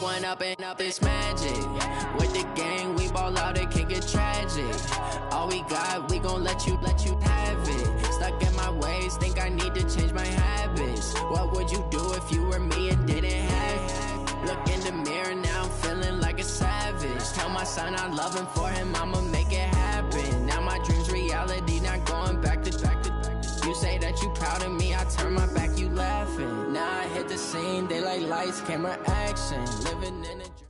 one up and up, it's magic. With the gang, we ball out, it can get tragic. All we got, we gon' let you have it. Stuck in my ways, think I need to change my habits. What would you do if you were me and didn't have it? Look in the mirror, now I'm feeling like a savage. Tell my son I love him, for him I'ma make it happen. Now my dream's reality, not going back to. You say that you proud of me, I turn my back, you laughing. Now I hit the scene, they like lights, camera, action. Living in a dream.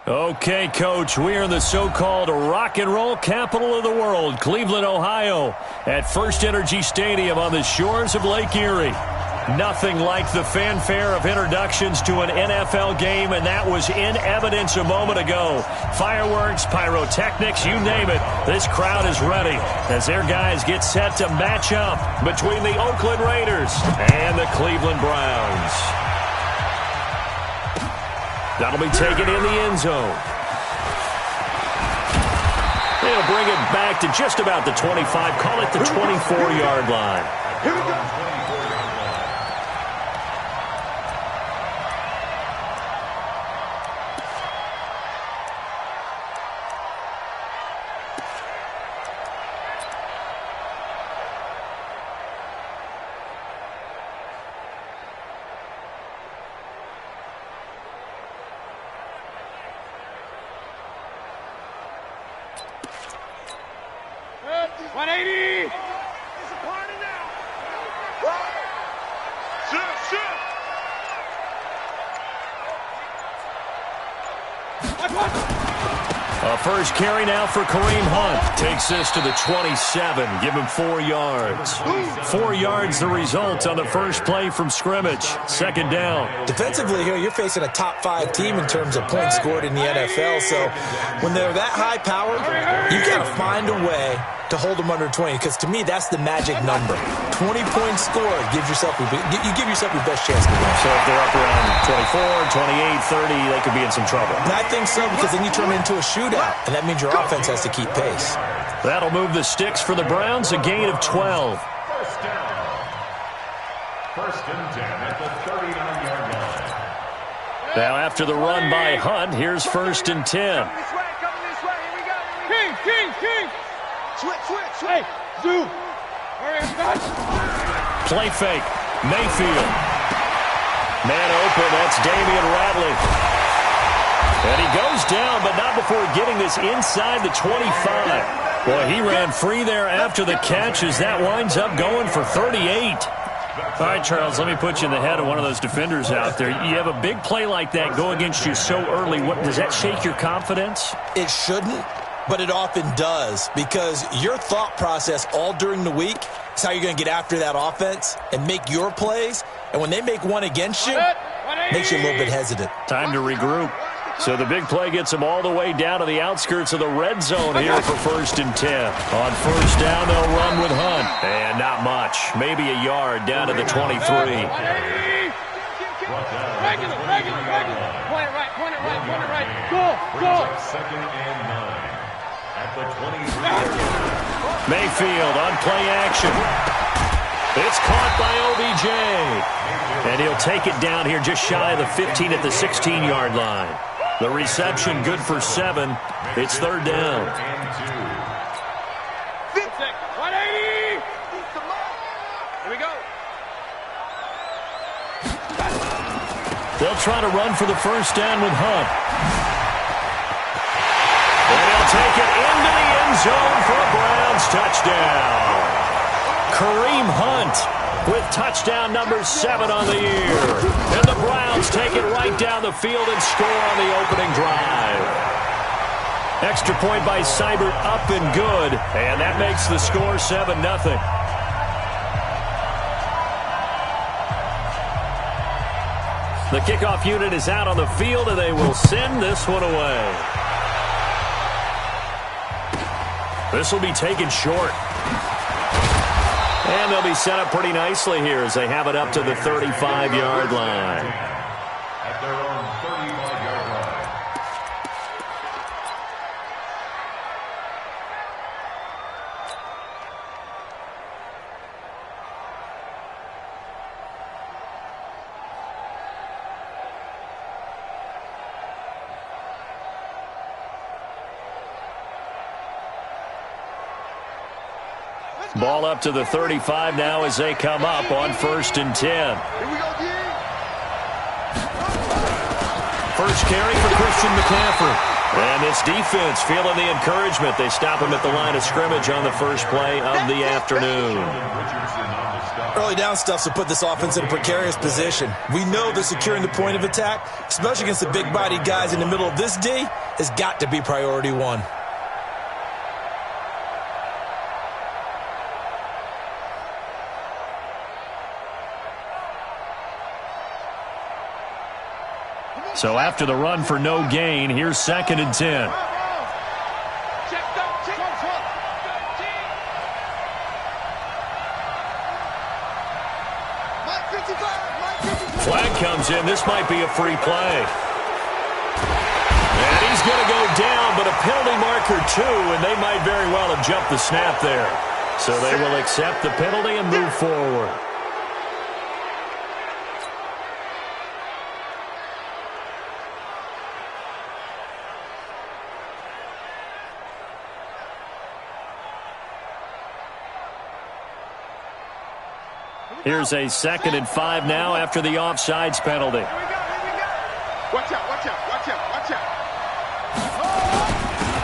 Okay, Coach, we are in the so-called rock and roll capital of the world, Cleveland, Ohio, at First Energy Stadium on the shores of Lake Erie. Nothing like the fanfare of introductions to an NFL game, and that was in evidence a moment ago. Fireworks, pyrotechnics, you name it. This crowd is ready as their guys get set to match up between the Oakland Raiders and the Cleveland Browns. That'll be taken in the end zone. They'll bring it back to just about the 25, call it the 24-yard line. Here we go. First carry now for Kareem Hunt. Takes this to the 27. Give him 4 yards. 4 yards the result on the first play from scrimmage. Second down. Defensively here, you're facing a top 5 team in terms of points scored in the NFL. So when they're that high powered, you got to find a way to hold them under 20, because to me that's the magic number. 20 points scored gives yourself you give yourself your best chance to win. So if they're up around 24, 28, 30, they could be in some trouble. And I think so, because then you turn it into a shootout, and that means your offense has to keep pace. That'll move the sticks for the Browns, a gain of 12. First down. First and 10 at the 39-yard line. Now after the run by Hunt, here's first and 10. Coming this way, here we go. King. Switch. Hey, Zoo. Hurry up, Play fake. Mayfield. Man open, that's Damian Ratley. And he goes down, but not before getting this inside the 25. Boy, he ran free there after the catch as that winds up going for 38. All right, Charles, let me put you in the head of one of those defenders out there. You have a big play like that go against you so early. Does that shake your confidence? It shouldn't, but it often does, because your thought process all during the week is how you're going to get after that offense and make your plays. And when they make one against you, it makes you a little bit hesitant. Time to regroup. So the big play gets them all the way down to the outskirts of the red zone here for first and 10. On first down, they'll run with Hunt. And not much. Maybe a yard down to the 23. Regular. Point it right. Go. Second and 9 at the 23. Mayfield on play action. It's caught by OBJ. And he'll take it down here just shy of the 15 at the 16-yard line. The reception good for 7. It's third down. 180. Here we go. They'll try to run for the first down with Hunt. And he'll take it into the end zone for a Browns touchdown. Kareem Hunt with touchdown number 7 on the year. And the Browns take it right down the field and score on the opening drive. Extra point by Seibert up and good. And that makes the score 7-0. The kickoff unit is out on the field, and they will send this one away. This will be taken short. And they'll be set up pretty nicely here as they have it up to the 35-yard line. At their own 35-yard line. Ball up to the 35 now as they come up on 1st and 10. Here we go, D. First carry for Christian McCaffrey. And this defense feeling the encouragement. They stop him at the line of scrimmage on the first play of the afternoon. Early down stuff to put this offense in a precarious position. We know that securing the point of attack, especially against the big-bodied guys in the middle of this D, has got to be priority one. So after the run for no gain, here's 2nd and 10. Flag comes in. This might be a free play. And he's going to go down, but a penalty marker too, and they might very well have jumped the snap there. So they will accept the penalty and move forward. Here's a 2nd and 5 now after the offsides penalty. Watch out, watch out, watch out, watch out.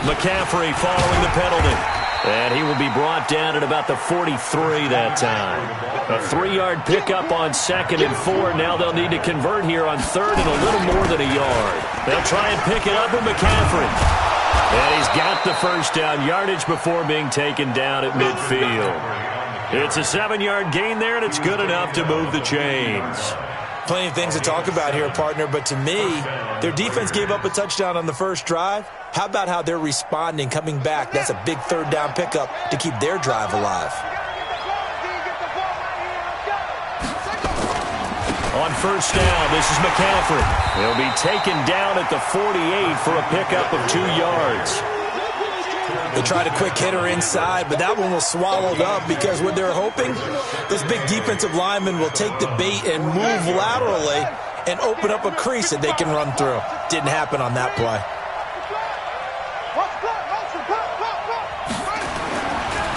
McCaffrey following the penalty. And he will be brought down at about the 43 that time. A 3-yard pickup on 2nd and 4. Now they'll need to convert here on 3rd and a little more than a yard. They'll try and pick it up with McCaffrey. And he's got the first down yardage before being taken down at midfield. It's a 7-yard gain there, and it's good enough to move the chains. Plenty of things to talk about here, partner, but to me, their defense gave up a touchdown on the first drive. How about how they're responding, coming back? That's a big 3rd down pickup to keep their drive alive. On 1st down, this is McCaffrey. He'll be taken down at the 48 for a pickup of 2 yards. They tried a quick hitter inside, but that one was swallowed up because what they're hoping, those big defensive linemen will take the bait and move laterally and open up a crease that they can run through. Didn't happen on that play.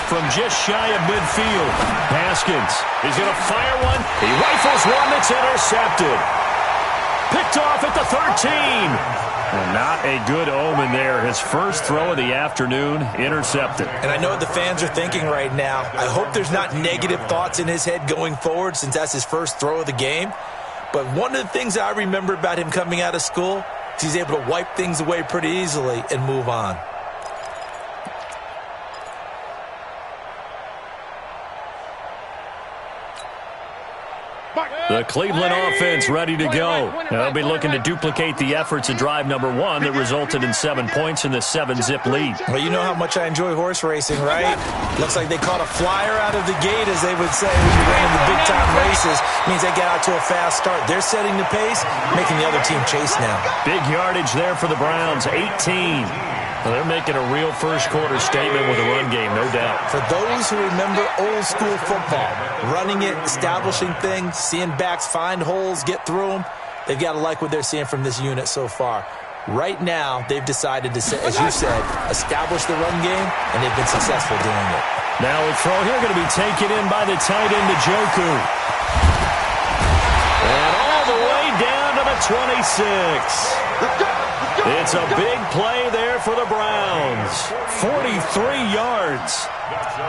From just shy of midfield, Haskins is going to fire one. He rifles one that's intercepted. Picked off at the 13. Well, not a good omen there. His first throw of the afternoon, intercepted. And I know what the fans are thinking right now. I hope there's not negative thoughts in his head going forward since that's his first throw of the game. But one of the things I remember about him coming out of school is he's able to wipe things away pretty easily and move on. The Cleveland offense ready to go. They'll be looking to duplicate the efforts in drive number 1 that resulted in 7 points in the 7-zip lead. Well, you know how much I enjoy horse racing, right? Looks like they caught a flyer out of the gate, as they would say when you run in the big-time races. Means they get out to a fast start. They're setting the pace, making the other team chase now. Big yardage there for the Browns, 18. Well, they're making a real first-quarter statement with a run game, no doubt. For those who remember old-school football, running it, establishing things, seeing backs find holes, get through them, they've got to like what they're seeing from this unit so far. Right now, they've decided to, as you said, establish the run game, and they've been successful doing it. Now a throw here going to be taken in by the tight end, Njoku. And all the way down to the 26. It's a big play there for the Browns. 43 yards.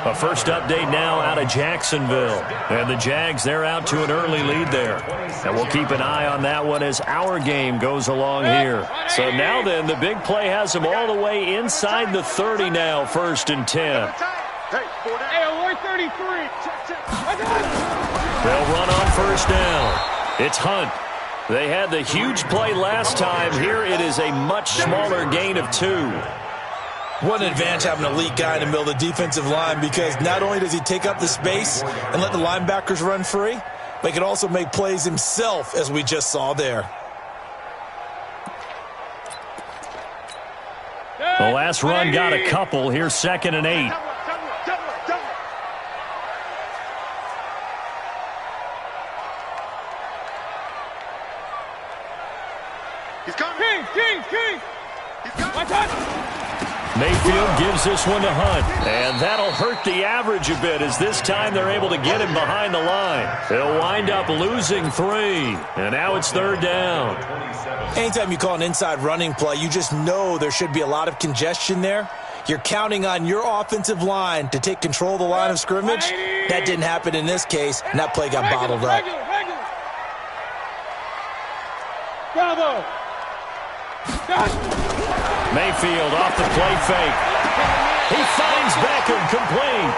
A first update now out of Jacksonville. And the Jags, they're out to an early lead there. And we'll keep an eye on that one as our game goes along here. So now then, the big play has them all the way inside the 30 now, 1st and 10. Hey, alert 33. They'll run on 1st down. It's Hunt. They had the huge play last time. Here it is a much smaller gain of 2. What an advantage having an elite guy in the middle of the defensive line, because not only does he take up the space and let the linebackers run free, but he can also make plays himself, as we just saw there. The last run got a couple. Here's 2nd and 8. He's coming. King. He's coming. Watch out. Mayfield gives this one to Hunt. And that'll hurt the average a bit as this time they're able to get him behind the line. They'll wind up losing 3. And now it's 3rd down. Anytime you call an inside running play, you just know there should be a lot of congestion there. You're counting on your offensive line to take control of the line of scrimmage. That didn't happen in this case, and that play got bottled up. Bravo! Mayfield off the play fake. He finds Beckham complete.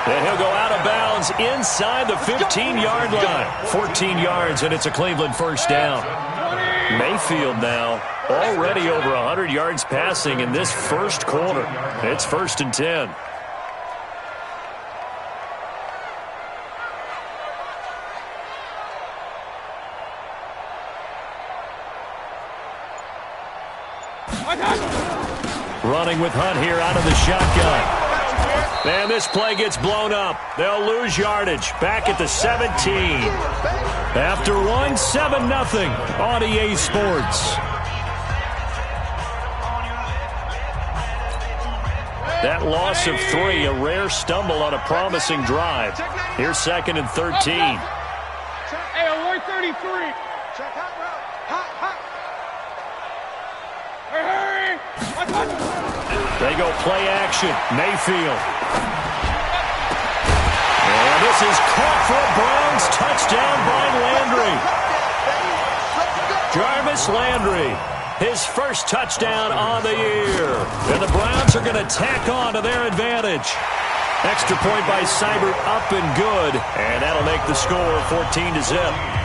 And he'll go out of bounds inside the 15-yard line. 14 yards, and it's a Cleveland first down. Mayfield now already over 100 yards passing in this first quarter. It's 1st and 10. Running with Hunt here out of the shotgun. And this play gets blown up. They'll lose yardage. Back at the 17. After one, 7-0 on EA Sports. That loss of 3, a rare stumble on a promising drive. Here's 2nd and 13. Hey, 133. Check hot route. Hot. Hurry. They go play action. Mayfield. And this is caught for a Browns touchdown by Landry. Jarvis Landry, his first touchdown on the year. And the Browns are going to tack on to their advantage. Extra point by Seibert, up and good. And that'll make the score 14-0.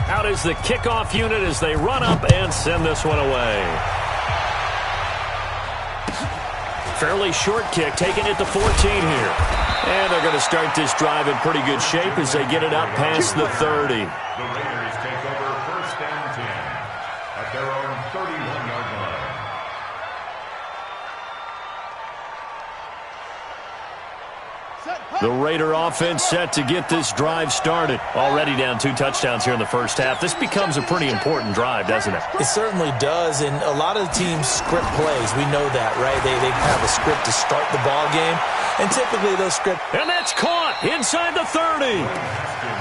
Out is the kickoff unit as they run up and send this one away. Fairly short kick, taking it to 14 here. And they're going to start this drive in pretty good shape as they get it up past the 30. The Raiders take over 1st and 10 at their own 31-yard line. The Raider offense set to get this drive started. Already down 2 touchdowns here in the first half. This becomes a pretty important drive, doesn't it? It certainly does, and a lot of the teams script plays. We know that, right? They have a script to start the ball game, and typically those scripts... And that's caught inside the 30.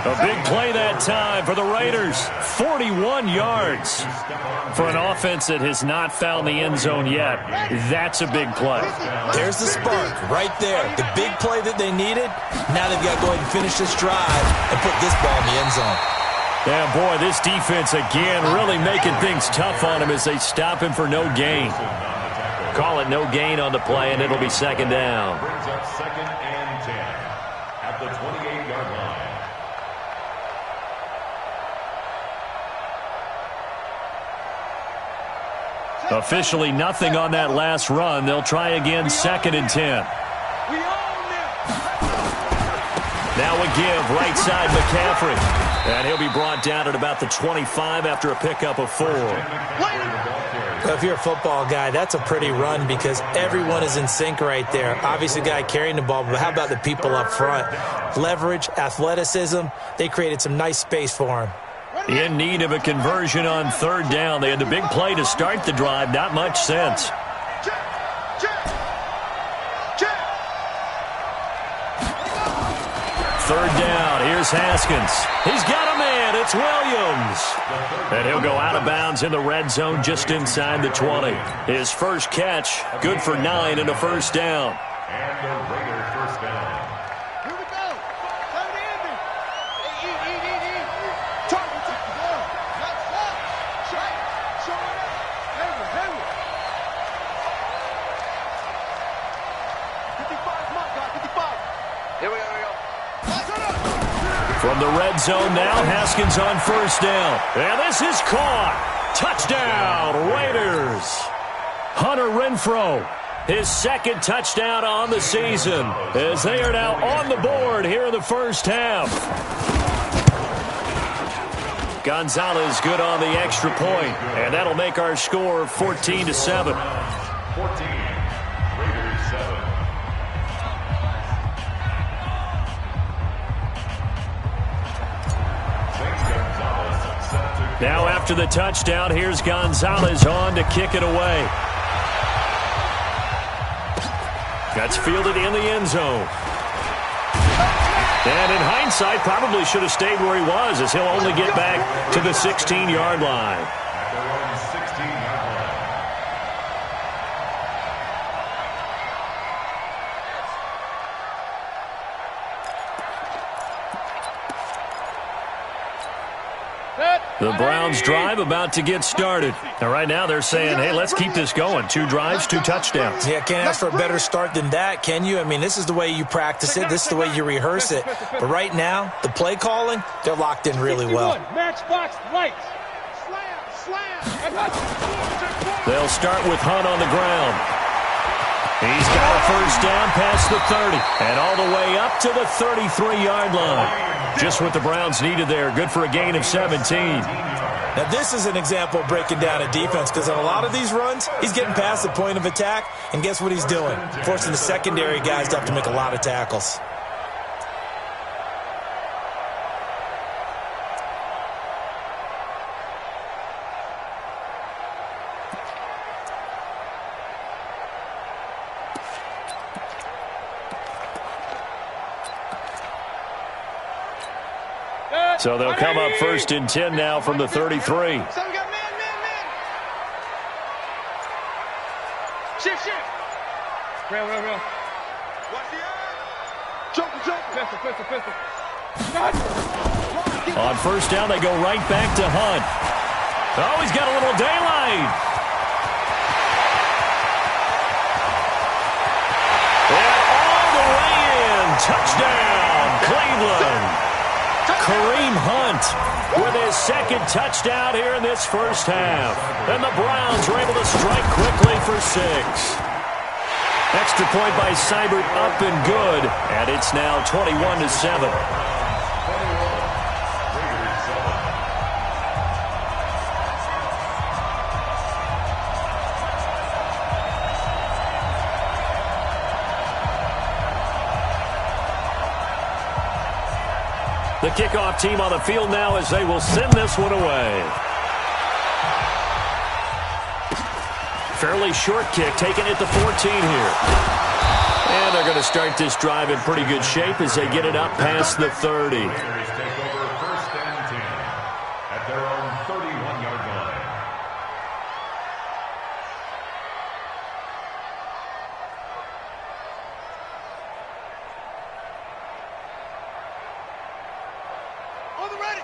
A big play that time for the Raiders. 41 yards for an offense that has not found the end zone yet. That's a big play. There's the spark right there. The big play that they needed. Now they've got to go ahead and finish this drive and put this ball in the end zone. Yeah, boy, this defense again really making things tough on him as they stop him for no gain. Call it no gain on the play, and it'll be 2nd down. Brings up 2nd and 10 at the 28-yard line. Officially nothing on that last run. They'll try again 2nd and 10. Now a give, right side McCaffrey. And he'll be brought down at about the 25 after a pickup of 4. So if you're a football guy, that's a pretty run because everyone is in sync right there. Obviously, the guy carrying the ball, but how about the people up front? Leverage, athleticism, they created some nice space for him. In need of a conversion on 3rd down. They had the big play to start the drive. Not much sense. 3rd down. Here's Haskins. He's got a man. It's Williams. And he'll go out of bounds in the red zone just inside the 20. His first catch, good for 9 and a first down. And the Raiders first down. Here we go. Turn it in. Eat. Target to the ball. Not stop. Show it up. Hayward. 55, mark, guy. 55. Here we go. From the red zone now, Haskins on first down. And this is caught. Touchdown, Raiders. Hunter Renfrow, his second touchdown on the season, as they are now on the board here in the first half. Gonzalez good on the extra point, and that'll make our score 14-7. 14, Raiders 7. Now after the touchdown, here's Gonzalez on to kick it away. That's fielded in the end zone. And in hindsight, probably should have stayed where he was, as he'll only get back to the 16-yard line. At their own 16-yard line. The Browns drive about to get started. And right now they're saying, hey, let's keep this going. 2 drives, 2 touchdowns. Yeah, can't ask for a better start than that, can you? I mean, this is the way you practice it. This is the way you rehearse it. But right now, the play calling, they're locked in really well. Matchbox lights. Slam. They'll start with Hunt on the ground. He's got a first down past the 30 and all the way up to the 33-yard line. Just what the Browns needed there. Good for a gain of 17. Now, this is an example of breaking down a defense, because on a lot of these runs, he's getting past the point of attack, and guess what he's doing? Forcing the secondary guys to have to make a lot of tackles. So they'll come up 1st and 10 now from the 33. So we got man. Shift. Real. Watch the eye. Jump. Pistol. On first down, they go right back to Hunt. Oh, he's got a little daylight. And all the way in. Touchdown, Cleveland. Kareem Hunt with his second touchdown here in this first half. And the Browns were able to strike quickly for 6. Extra point by Seibert up and good. And it's now 21-7. The kickoff team on the field now as they will send this one away. Fairly short kick, taken at the 14 here. And they're going to start this drive in pretty good shape as they get it up past the 30. Raiders take over 1st and 10 at their own 31-yard line.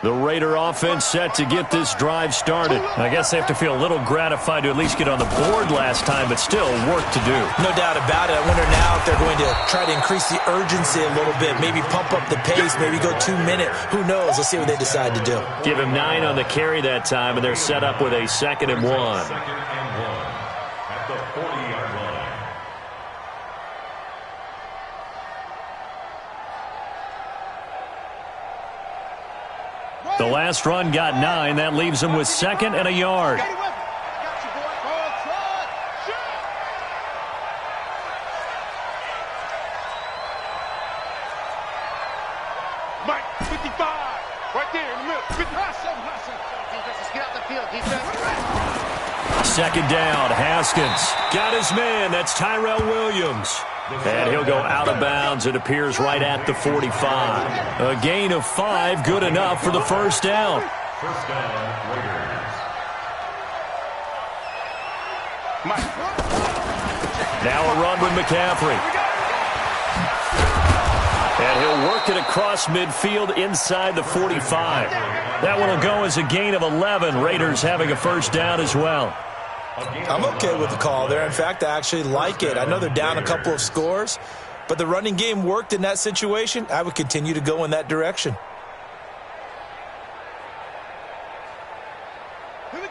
The Raider offense set to get this drive started. I guess they have to feel a little gratified to at least get on the board last time, but still work to do. No doubt about it. I wonder now if they're going to try to increase the urgency a little bit, maybe pump up the pace, maybe go 2-minute. Who knows? Let's see what they decide to do. Give him 9 on the carry that time, and they're set up with a 2nd and 1. 2nd and 1 at the 40-yard line. The last run got 9. That leaves them with 2nd and a yard. Mike, 55. Right there in the middle. 50. Defense, get out the field, defense. 2nd down, Haskins. Got his man. That's Tyrell Williams. And he'll go out of bounds. It appears right at the 45. A gain of 5, good enough for the first down. First down, Raiders. Now a run with McCaffrey. And he'll work it across midfield inside the 45. That one will go as a gain of 11. Raiders having a first down as well. I'm okay with the call there. In fact, I actually like it. I know they're down a couple of scores, but the running game worked in that situation. I would continue to go in that direction.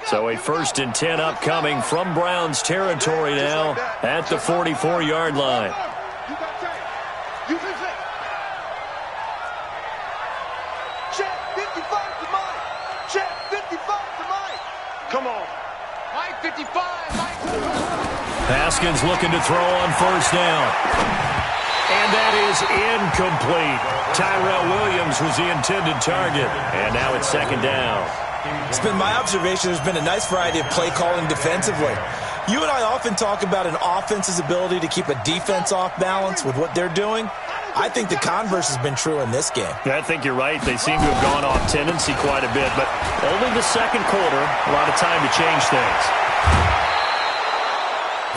So So a 1st and 10 upcoming from Browns territory now at the 44-yard line. Check 55 to Mike. Check 55 to Mike. Come on. Mike 55. Mike. Haskins looking to throw on 1st down. And that is incomplete. Tyrell Williams was the intended target. And now it's 2nd down. It's been my observation there's been a nice variety of play calling defensively. You and I often talk about an offense's ability to keep a defense off balance with what they're doing. I think the converse has been true in this game. I think you're right. They seem to have gone off tendency quite a bit, but only the 2nd quarter, a lot of time to change things.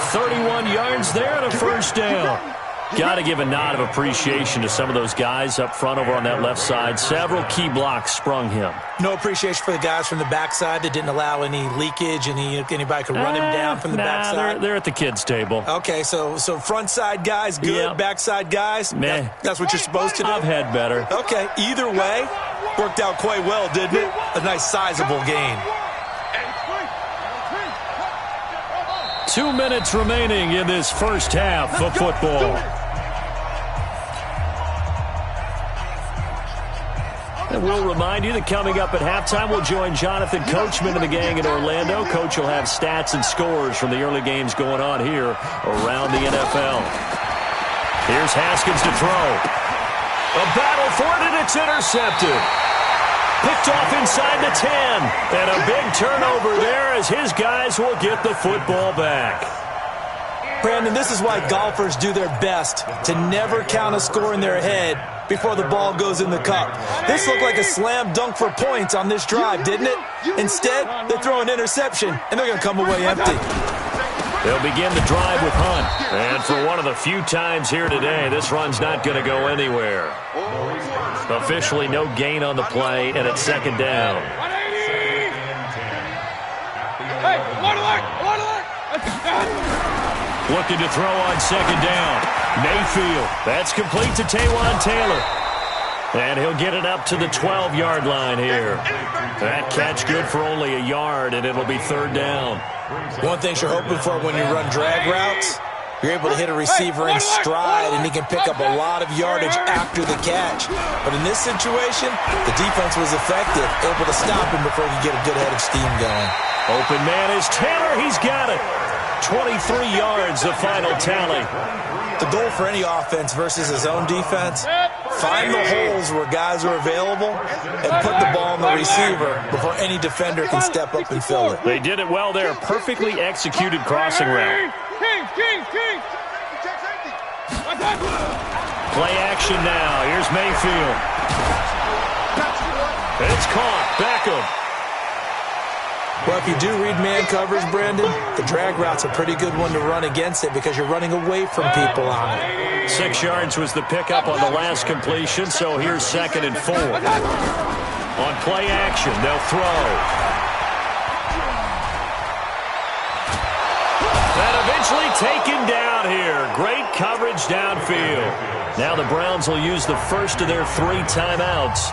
31 yards there and a 1st down. Got to give a nod of appreciation to some of those guys up front over on that left side. Several key blocks sprung him. No appreciation for the guys from the backside that didn't allow any leakage, anybody could run him down from the backside. They're at the kids' table. Okay, so front side guys good, yeah. Backside guys, meh. That's what you're supposed to do? I've had better. Okay, either way, worked out quite well, didn't it? A nice sizable gain. 2 minutes remaining in this first half of football. And we'll remind you that coming up at halftime, we'll join Jonathan Coachman and the gang in Orlando. Coach will have stats and scores from the early games going on here around the NFL. Here's Haskins to throw. A battle for it, and it's intercepted. Picked off inside the 10. And a big turnover there as his guys will get the football back. Brandon, this is why golfers do their best to never count a score in their head before the ball goes in the cup. This looked like a slam dunk for points on this drive, didn't it? Instead, they throw an interception, and they're going to come away empty. They'll begin the drive with Hunt. And for one of the few times here today, this run's not going to go anywhere. Officially no gain on the play, and it's 2nd down. Looking to throw on 2nd down. Mayfield. That's complete to Taywan Taylor. And he'll get it up to the 12-yard line here. That catch good for only a yard, and it'll be 3rd down. One thing you're hoping for when you run drag routes, you're able to hit a receiver in stride, and he can pick up a lot of yardage after the catch. But in this situation, the defense was effective, able to stop him before he could get a good head of steam going. Open man is Taylor. He's got it. 23 yards, the final tally. The goal for any offense versus his own defense, find the holes where guys are available and put the ball on the receiver before any defender can step up and fill it. They did it well there. Perfectly executed crossing route. Play action now. Here's Mayfield. It's caught. Beckham. Well, if you do read man coverage, Brandon, the drag route's a pretty good one to run against it because you're running away from people on it. 6 yards was the pickup on the last completion, so here's 2nd and 4. On play action, they'll throw. And eventually taken down here. Great coverage downfield. Now the Browns will use the first of their 3 timeouts,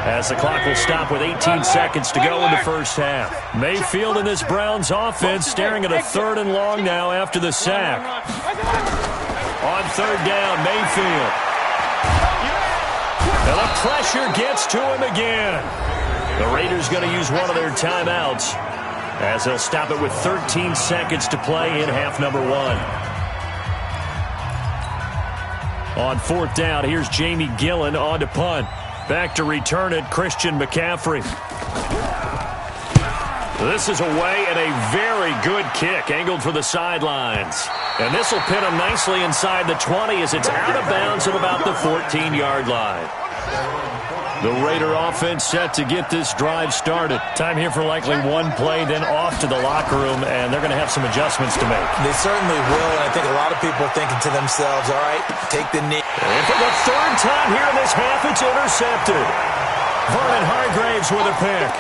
as the clock will stop with 18 seconds to go in the first half. Mayfield and this Browns offense staring at a 3rd and long now after the sack. On 3rd down, Mayfield. And the pressure gets to him again. The Raiders going to use one of their timeouts, as they'll stop it with 13 seconds to play in half number 1. On 4th down, here's Jamie Gillen on to punt. Back to return it, Christian McCaffrey. This is away and a very good kick, angled for the sidelines. And this will pin him nicely inside the 20 as it's out of bounds at about the 14-yard line. The Raider offense set to get this drive started. Time here for likely one play, then off to the locker room, and they're going to have some adjustments to make. They certainly will, and I think a lot of people are thinking to themselves, all right, take the knee. And for the 3rd time here in this half, it's intercepted. Vernon Hargraves with a pick.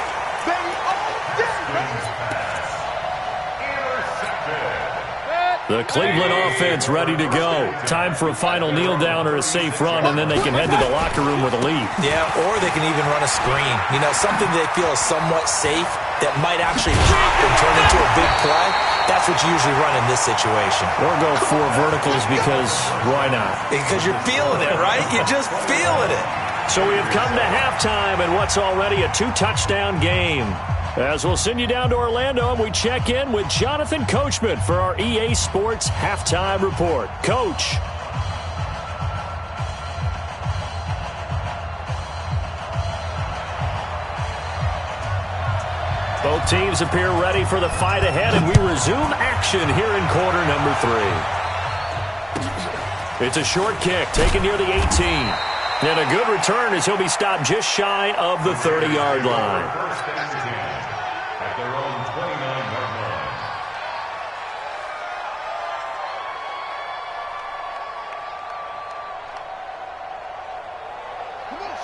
The Cleveland offense ready to go. Time for a final kneel down or a safe run, and then they can head to the locker room with a lead. Yeah, or they can even run a screen. You know, something they feel is somewhat safe that might actually pop and turn into a big play. That's what you usually run in this situation. Or go 4 verticals because why not? Because you're feeling it, right? You're just feeling it. So we have come to halftime in what's already a 2-touchdown game. As we'll send you down to Orlando, and we check in with Jonathan Coachman for our EA Sports Halftime Report. Coach. Both teams appear ready for the fight ahead, and we resume action here in quarter number 3. It's a short kick taken near the 18. And a good return as he'll be stopped just shy of the 30-yard line. First and 10 at their own 29-yard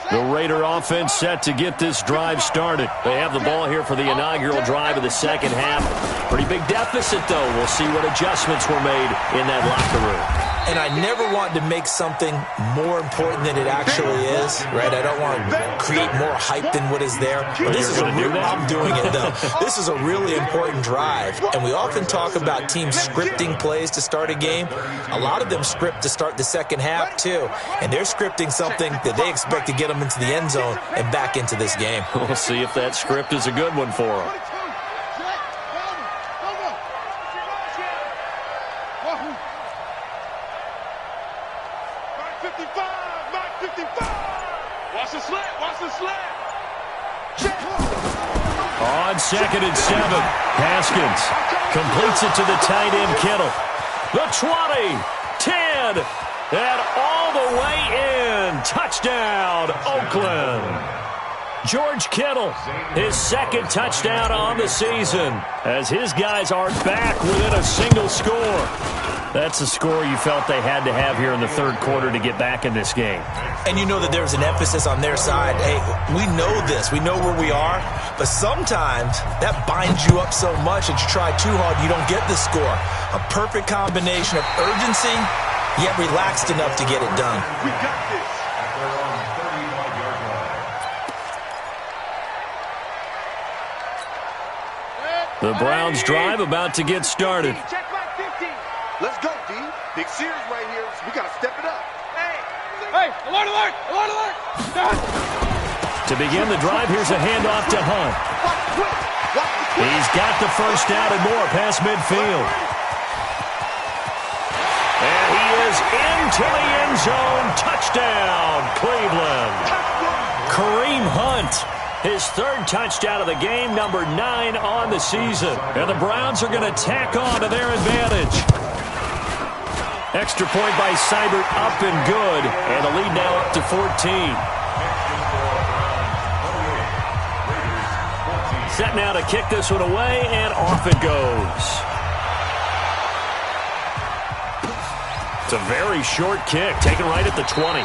line. The Raider offense set to get this drive started. They have the ball here for the inaugural drive of the second half. Pretty big deficit, though. We'll see what adjustments were made in that locker room. And I never want to make something more important than it actually is, right? I don't want to create more hype than what is there. But this is I'm doing it, though. This is a really important drive. And we often talk about teams scripting plays to start a game. A lot of them script to start the second half, too. And they're scripting something that they expect to get them into the end zone and back into this game. We'll see if that script is a good one for them. 55. Watch the slant. Watch the slant. On 2nd and 7, Haskins completes it to the tight end Kittle. The 20, 10, and all the way in. Touchdown, Oakland. George Kittle, his 2nd touchdown on the season, as his guys are back within a single score. That's a score you felt they had to have here in the 3rd quarter to get back in this game. And you know that there's an emphasis on their side. Hey, we know this. We know where we are. But sometimes that binds you up so much that you try too hard, you don't get the score. A perfect combination of urgency, yet relaxed enough to get it done. We got this. At their own 35-yard line. The Browns drive about to get started. Check back 50. Let's go, D. Big series right here. We got to step it up. Hey, alert, alert, alert, alert. To begin the drive, here's a handoff to Hunt. He's got the first down and more past midfield. And he is into the end zone. Touchdown, Cleveland. Kareem Hunt, his 3rd touchdown of the game, number 9 on the season. And the Browns are going to tack on to their advantage. Extra point by Seibert, up and good. And the lead now up to 14. Set now to kick this one away, and off it goes. It's a very short kick, taken right at the 20.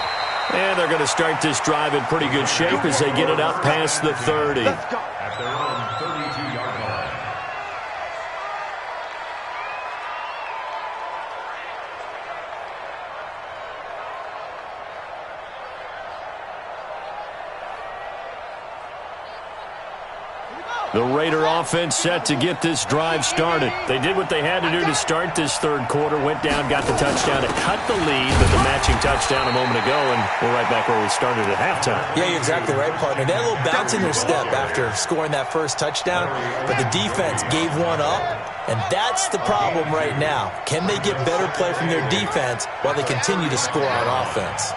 And they're going to start this drive in pretty good shape as they get it up past the 30. At their own 32-yard line. The Raider offense set to get this drive started. They did what they had to do to start this 3rd quarter, went down, got the touchdown to cut the lead with the matching touchdown a moment ago, and we're right back where we started at halftime. Yeah, you're exactly right, partner. They had a little bounce in their step after scoring that first touchdown, but the defense gave one up, and that's the problem right now. Can they get better play from their defense while they continue to score on offense?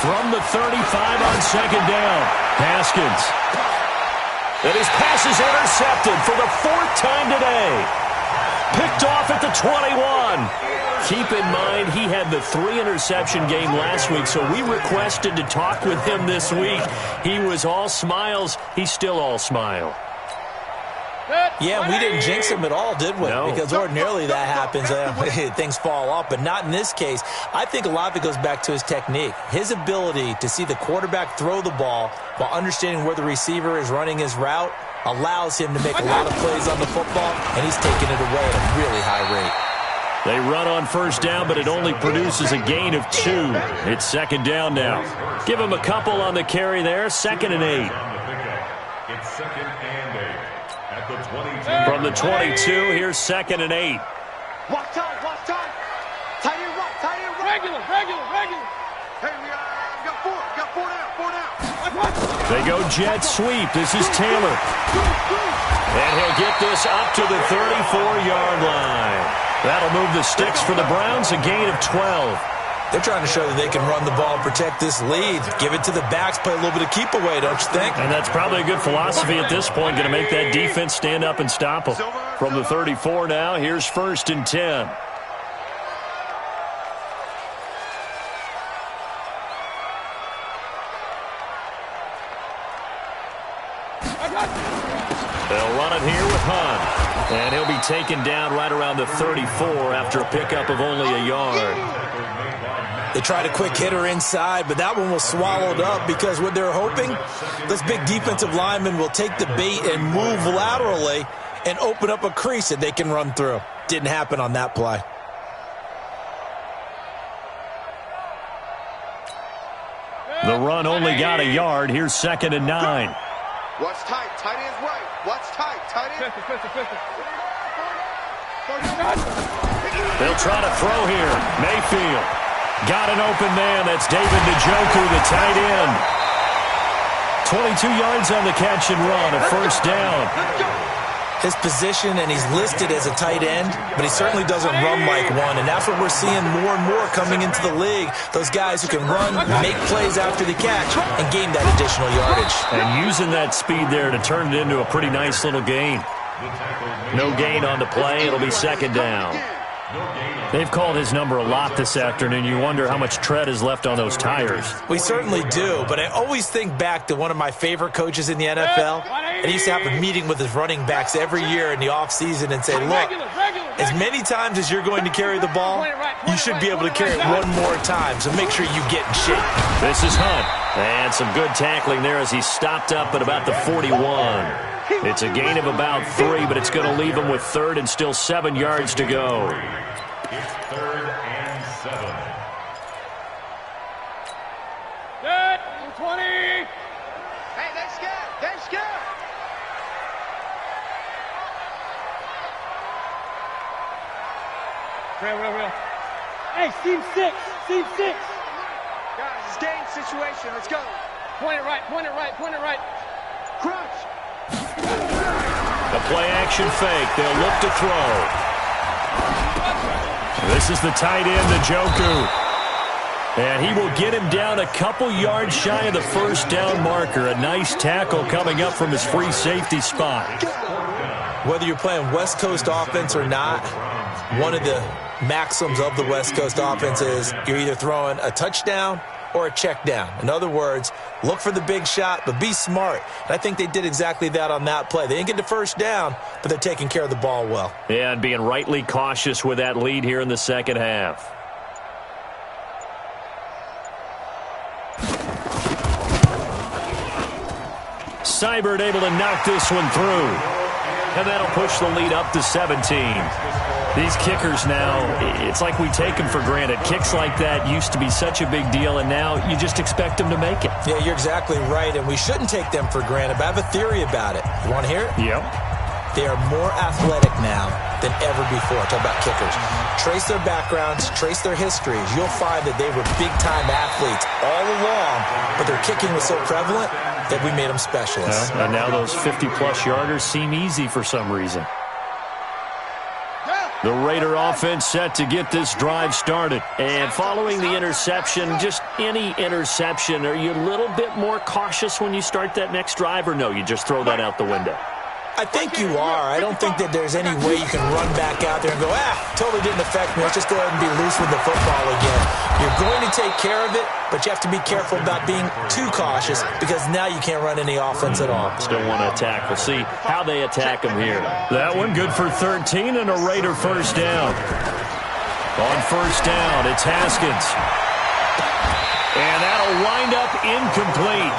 From the 35 on 2nd down, Haskins. And his pass is intercepted for the 4th time today. Picked off at the 21. Keep in mind, he had the 3-interception game last week, so we requested to talk with him this week. He was all smiles. He's still all smile. Yeah, we didn't jinx him at all, did we? No. Because ordinarily that happens. Things fall off, but not in this case. I think a lot of it goes back to his technique. His ability to see the quarterback throw the ball while understanding where the receiver is running his route. allows him to make a lot of plays on the football, and he's taking it away at a really high rate. They run on first down, but it only produces a gain of 2. It's second down now. Give him a couple on the carry there. 2nd and 8. It's 2nd and 8 at the 22. From the 22, here's 2nd and 8. Watch time, watch time. Tight end right, tight end right. Regular. Hey, we got 4 down. They go jet sweep. This is Taylor. And he'll get this up to the 34-yard line. That'll move the sticks for the Browns, a gain of 12. They're trying to show that they can run the ball and protect this lead. Give it to the backs, play a little bit of keep away, don't you think? And that's probably a good philosophy at this point, going to make that defense stand up and stop them. From the 34 now, here's 1st and 10. They'll run it here with Hunt. And he'll be taken down right around the 34 after a pickup of only a yard. They tried a quick hitter inside, but that one was swallowed up because what they're hoping, those big defensive linemen will take the bait and move laterally and open up a crease that they can run through. Didn't happen on that play. The run only got a yard. Here's 2nd and 9. Watch tight, tight end's right. Watch tight, tight end. They'll try to throw here. Mayfield got an open man. That's David Njoku, the tight end. 22 yards on the catch and run, a first down. His position, and he's listed as a tight end, but he certainly doesn't run like one, and that's what we're seeing more and more coming into the league. Those guys who can run, make plays after the catch, and gain that additional yardage. And using that speed there to turn it into a pretty nice little gain. No gain on the play. It'll be 2nd down. They've called his number a lot this afternoon. You wonder how much tread is left on those tires. We certainly do, but I always think back to one of my favorite coaches in the NFL, and he used to have a meeting with his running backs every year in the offseason and say, look, as many times as you're going to carry the ball, you should be able to carry it one more time, so make sure you get in shape. This is Hunt, and some good tackling there as he stopped up at about the 41. It's a gain of about 3, but it's going to leave him with 3rd and still 7 yards to go. It's 3rd and 7. Good. 20. Hey, they scared. They scared. Real. Hey, seam 6. Guys, it's game situation. Let's go. Point it right. Crunch. A play-action fake. They'll look to throw. This is the tight end, Njoku. And he will get him down a couple yards shy of the first down marker. A nice tackle coming up from his free safety spot. Whether you're playing West Coast offense or not, one of the maxims of the West Coast offense is you're either throwing a touchdown or a check down. In other words, look for the big shot, but be smart. And I think they did exactly that on that play. They didn't get the first down, but they're taking care of the ball well. Yeah, and being rightly cautious with that lead here in the second half. Seibert able to knock this one through. And that'll push the lead up to 17. These kickers now, it's like we take them for granted. Kicks like that used to be such a big deal, and now you just expect them to make it. Yeah, you're exactly right, and we shouldn't take them for granted, but I have a theory about it. You want to hear it? Yep. They are more athletic now than ever before. Talk about kickers. Trace their backgrounds, trace their histories. You'll find that they were big-time athletes all along, but their kicking was so prevalent that we made them specialists. And now those 50-plus yarders seem easy for some reason. The Raider offense set to get this drive started. And following the interception, just any interception, are you a little bit more cautious when you start that next drive, or no, you just throw that out the window? I think you are. I don't think that there's any way you can run back out there and go, totally didn't affect me. Let's just go ahead and be loose with the football again. You're going to take care of it, but you have to be careful about being too cautious because now you can't run any offense at all. Still want to attack. We'll see how they attack them here. That one good for 13 and a Raider first down. On first down, it's Haskins. And that'll wind up incomplete.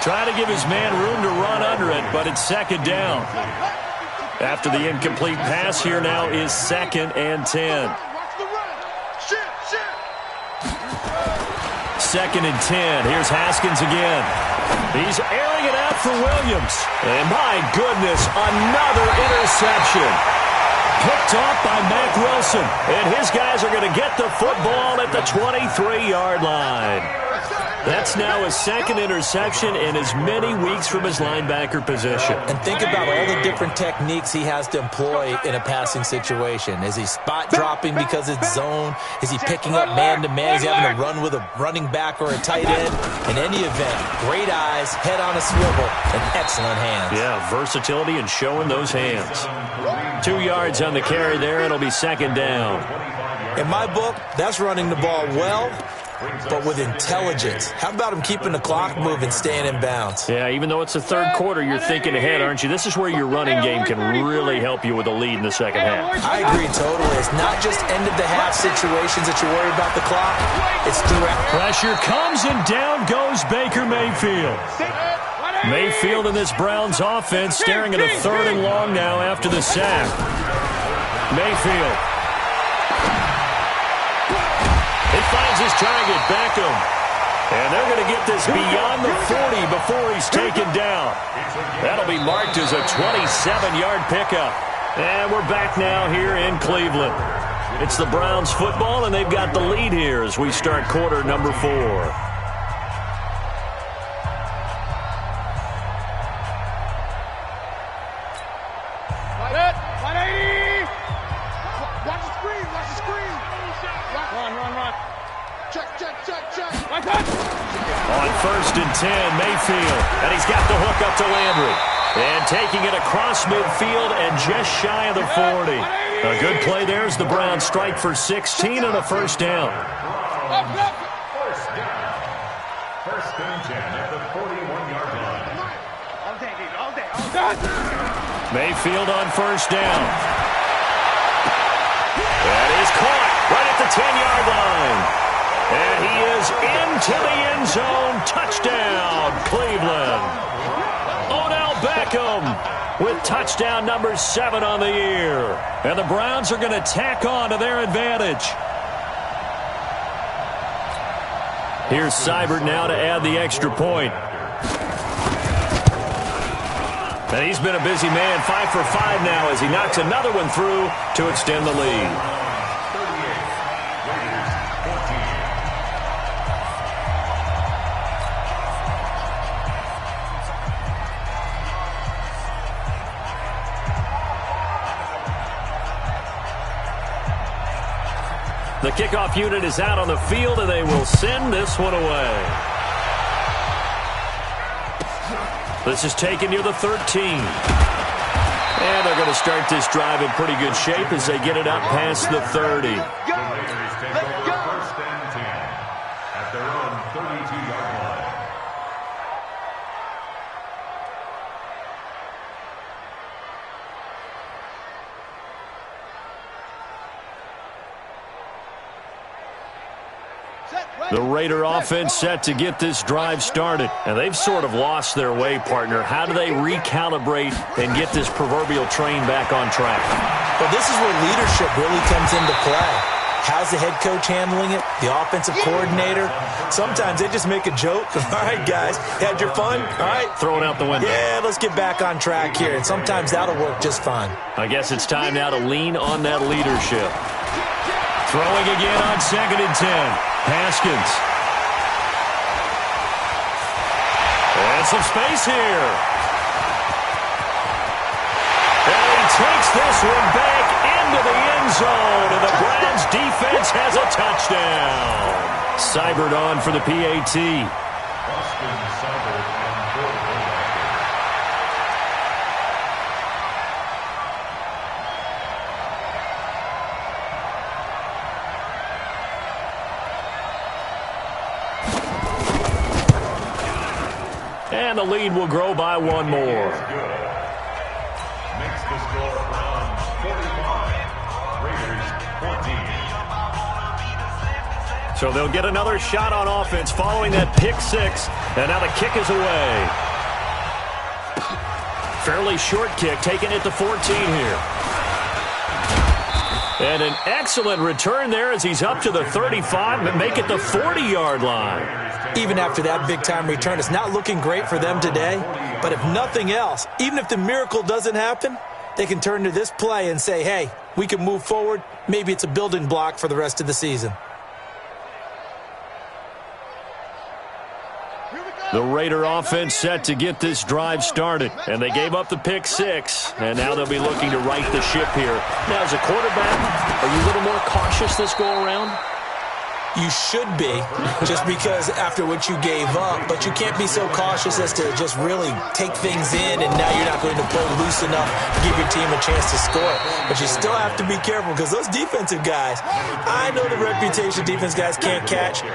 Trying to give his man room to run under it, but it's second down. After the incomplete pass, here now is 2nd and 10. 2nd and 10. Here's Haskins again. He's airing it out for Williams. And my goodness, another interception. Picked off by Mack Wilson. And his guys are going to get the football at the 23-yard line. That's now his 2nd interception in as many weeks from his linebacker position. And think about all the different techniques he has to employ in a passing situation. Is he spot dropping because it's zone? Is he picking up man-to-man? Is he having to run with a running back or a tight end? In any event, great eyes, head on a swivel, and excellent hands. Yeah, versatility and showing those hands. 2 yards on the carry there. It'll be 2nd down. In my book, that's running the ball well, but with intelligence. How about him keeping the clock moving, staying in bounds? Yeah, even though it's the 3rd quarter, you're thinking ahead, aren't you? This is where your running game can really help you with a lead in the 2nd half. I agree totally. It's not just end-of-the-half situations that you worry about the clock. It's throughout. Pressure comes, and down goes Baker Mayfield. Mayfield in this Browns offense staring at a 3rd and long now after the sack. Mayfield. He finds his target, Beckham. And they're going to get this beyond the 40 before he's taken down. That'll be marked as a 27-yard pickup. And we're back now here in Cleveland. It's the Browns football, and they've got the lead here as we start quarter number 4. On 1st and 10, Mayfield, and he's got the hook up to Landry. And taking it across midfield and just shy of the 40. A good play there as the Browns strike for 16 and a 1st down. First down. 1st and 10 at the 41-yard line. Mayfield on 1st down. That is caught right at the 10-yard line. And he is into the end zone. Touchdown, Cleveland. Odell Beckham with touchdown number 7 on the year. And the Browns are going to tack on to their advantage. Here's Seibert now to add the extra point. And he's been a busy man, 5 for 5 now as he knocks another one through to extend the lead. The kickoff unit is out on the field, and they will send this one away. This is taken near the 13. And they're going to start this drive in pretty good shape as they get it up past the 30. First and 10 at their own 32-yard line. The Raider offense set to get this drive started. And they've sort of lost their way, partner. How do they recalibrate and get this proverbial train back on track? Well, this is where leadership really comes into play. How's the head coach handling it? The offensive coordinator? Sometimes they just make a joke. All right, guys, had your fun? All right. Throw it out the window. Yeah, let's get back on track here. And sometimes that'll work just fine. I guess it's time now to lean on that leadership. Throwing again on 2nd and 10. Haskins. And some space here. And he takes this one back into the end zone, and the Browns defense has a touchdown. Seibert on for the PAT. Austin Seibert and Gordon. And the lead will grow by one more. Makes the score Browns 45, Raiders 20. So they'll get another shot on offense following that pick six. And now the kick is away. Fairly short kick, taking it to 14 here. And an excellent return there as he's up to the 35 and make it the 40-yard line. Even after that big-time return, it's not looking great for them today. But if nothing else, even if the miracle doesn't happen, they can turn to this play and say, hey, we can move forward. Maybe it's a building block for the rest of the season. The Raider offense set to get this drive started. And they gave up the pick six. And now they'll be looking to right the ship here. Now, as a quarterback, are you a little more cautious this go-around? You should be, just because after what you gave up. But you can't be so cautious as to just really take things in, and now you're not going to play loose enough to give your team a chance to score. But you still have to be careful, because those defensive guys, I know the reputation defense guys can't catch.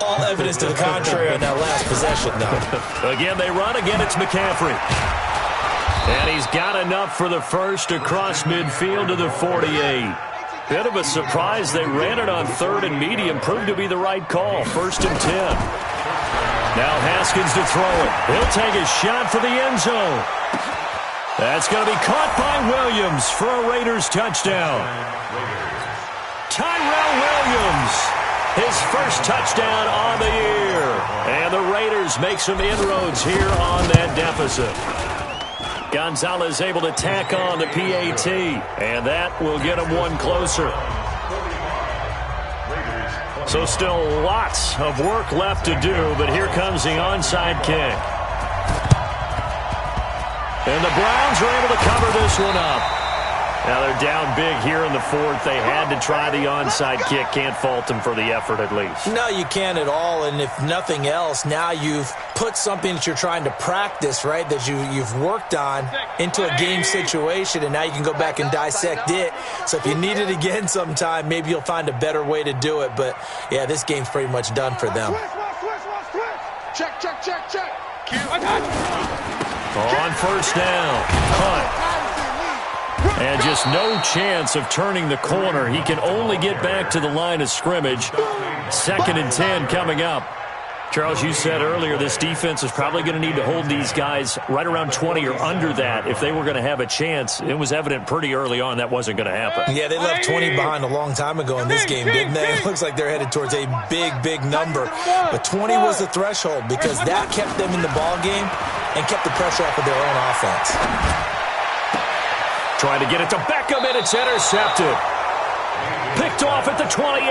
All evidence to the contrary on that last possession, though. Again, they run. Again, it's McCaffrey. And he's got enough for the first across midfield to the 48. Bit of a surprise. They ran it on third and medium. Proved to be the right call. 1st and 10. Now Haskins to throw it. He'll take a shot for the end zone. That's going to be caught by Williams for a Raiders touchdown. Tyrell Williams, his first touchdown on the year. And the Raiders make some inroads here on that deficit. Gonzalez able to tack on the PAT, and that will get him one closer. So still lots of work left to do, but here comes the onside kick. And the Browns are able to cover this one up. Now they're down big here in the fourth. They had to try the onside kick. Can't fault them for the effort at least. No, you can't at all. And if nothing else, now you've put something that you're trying to practice, right, that you've worked on into a game situation, and now you can go back and dissect it. So if you need it again sometime, maybe you'll find a better way to do it. But, yeah, this game's pretty much done for them. Check. On first down, punt. And just no chance of turning the corner. He can only get back to the line of scrimmage. 2nd and 10 coming up. Charles, you said earlier this defense is probably going to need to hold these guys right around 20 or under that if they were going to have a chance. It was evident pretty early on that wasn't going to happen. Yeah, they left 20 behind a long time ago in this game, didn't they? It looks like they're headed towards a big number. But 20 was the threshold because that kept them in the ball game and kept the pressure off of their own offense. Trying to get it to Beckham, and it's intercepted. Picked off at the 28.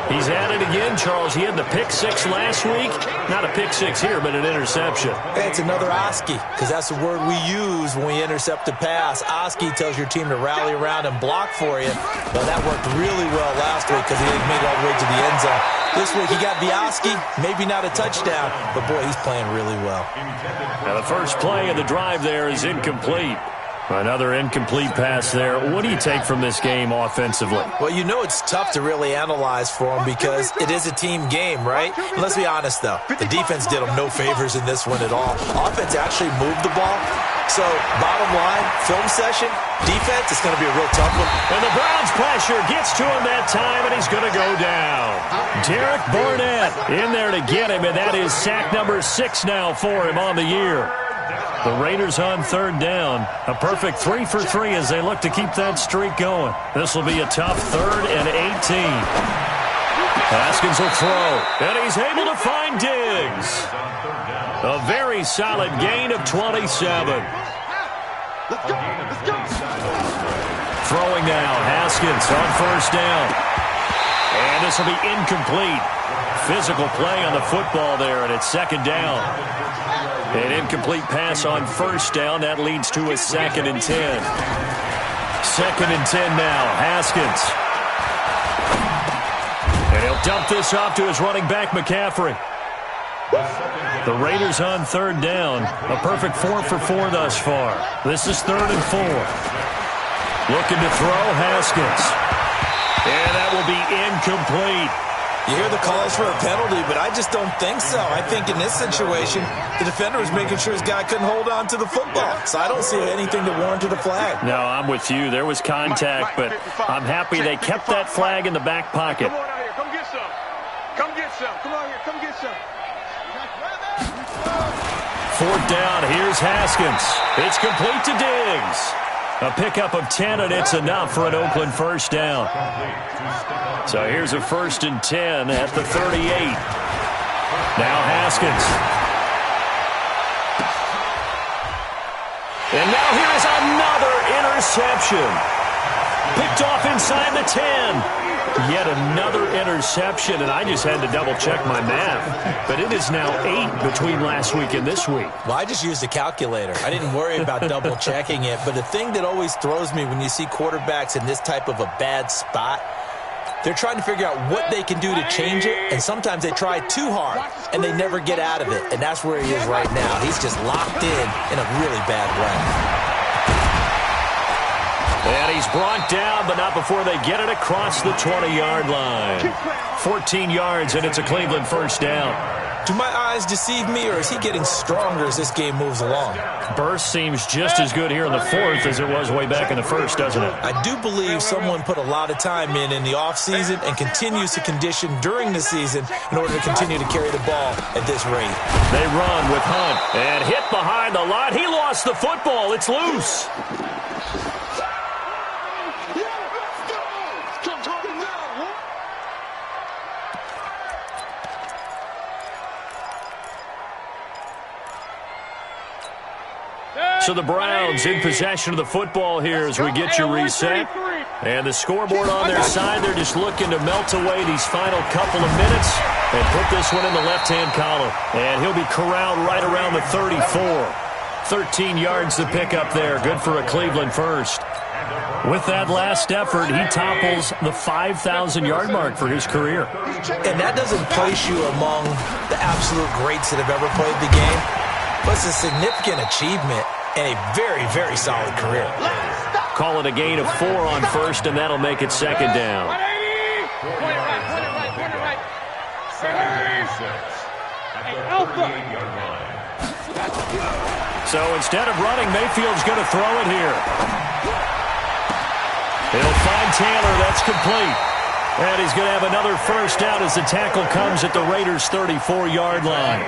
He's at it again, Charles. He had the pick six last week. Not a pick six here, but an interception. Hey, it's another Oski, because that's the word we use when we intercept a pass. Oski tells your team to rally around and block for you. But that worked really well last week because he didn't make it all the way to the end zone. This week he got the Oski, maybe not a touchdown, but boy, he's playing really well. Now the first play of the drive there is incomplete. Another incomplete pass there. What do you take from this game offensively? Well, you know it's tough to really analyze for them because it is a team game, right? Let's be honest, though. The defense did them no favors in this one at all. Offense actually moved the ball. So, bottom line, film session, defense is going to be a real tough one. And the Browns pressure gets to him that time, and he's going to go down. Derek Barnett in there to get him, and that is sack number 6 now for him on the year. The Raiders on third down. A perfect 3 for 3 as they look to keep that streak going. This will be a tough 3rd and 18. Haskins will throw, and he's able to find Diggs. A very solid gain of 27. Throwing now, Haskins on first down. And this will be incomplete. Physical play on the football there, and it's 2nd down. An incomplete pass on first down. That leads to a 2nd and 10. 2nd and 10 now. Haskins. And he'll dump this off to his running back, McCaffrey. The Raiders on third down. A perfect 4 for 4 thus far. This is 3rd and 4. Looking to throw, Haskins. And that will be incomplete. You hear the calls for a penalty, but I just don't think so. I think in this situation, the defender was making sure his guy couldn't hold on to the football. So I don't see anything to warrant a flag. No, I'm with you. There was contact, but I'm happy they kept that flag in the back pocket. some. Come on here. Come get some. Fourth down, here's Haskins. It's complete to Diggs. A pickup of 10, and it's enough for an Oakland first down. So here's a 1st and 10 at the 38. Now Haskins. And now here is another interception. Picked off inside the 10. Yet another interception, and I just had to double-check my math. But it is now 8 between last week and this week. Well, I just used a calculator. I didn't worry about double-checking it. But the thing that always throws me when you see quarterbacks in this type of a bad spot, they're trying to figure out what they can do to change it, and sometimes they try too hard, and they never get out of it. And that's where he is right now. He's just locked in a really bad way. And he's brought down, but not before they get it across the 20-yard line. 14 yards, and it's a Cleveland first down. Do my eyes deceive me, or is he getting stronger as this game moves along? Burst seems just as good here in the fourth as it was way back in the first, doesn't it? I do believe someone put a lot of time in the offseason and continues to condition during the season in order to continue to carry the ball at this rate. They run with Hunt, and hit behind the line. He lost the football. It's loose. So the Browns in possession of the football here as we get you reset. And the scoreboard on their side, they're just looking to melt away these final couple of minutes and put this one in the left-hand column. And he'll be corralled right around the 34. 13 yards to pick up there. Good for a Cleveland first. With that last effort, he topples the 5,000-yard mark for his career. And that doesn't place you among the absolute greats that have ever played the game, but it's a significant achievement and a very, very solid career. Call it a gain of 4 on first, and that'll make it second down. So instead of running, Mayfield's going to throw it here. He'll find Taylor. That's complete. And he's going to have another first down as the tackle comes at the Raiders' 34-yard line.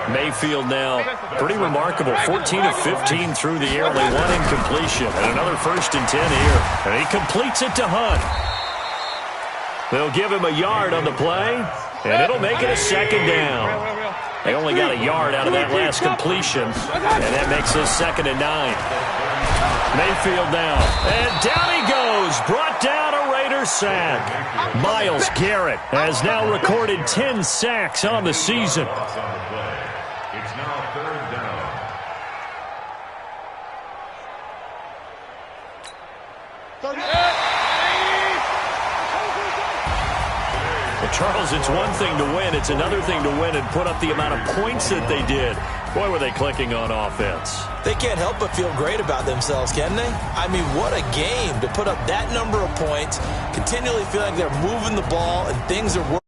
Mayfield now pretty remarkable. 14 of 15 through the air. Only 1 incompletion. And another 1st and 10 here. And he completes it to Hunt. They'll give him a yard on the play, and it'll make it a second down. They only got a yard out of that last completion, and that makes this 2nd and 9. Mayfield now, and down he goes. Brought down a Raiders sack. Myles Garrett has now recorded 10 sacks on the season. It's now 3rd down. Well, Charles, it's one thing to win. It's another thing to win and put up the amount of points that they did. Boy, were they clicking on offense. They can't help but feel great about themselves, can they? I mean, what a game to put up that number of points, continually feel like they're moving the ball and things are working.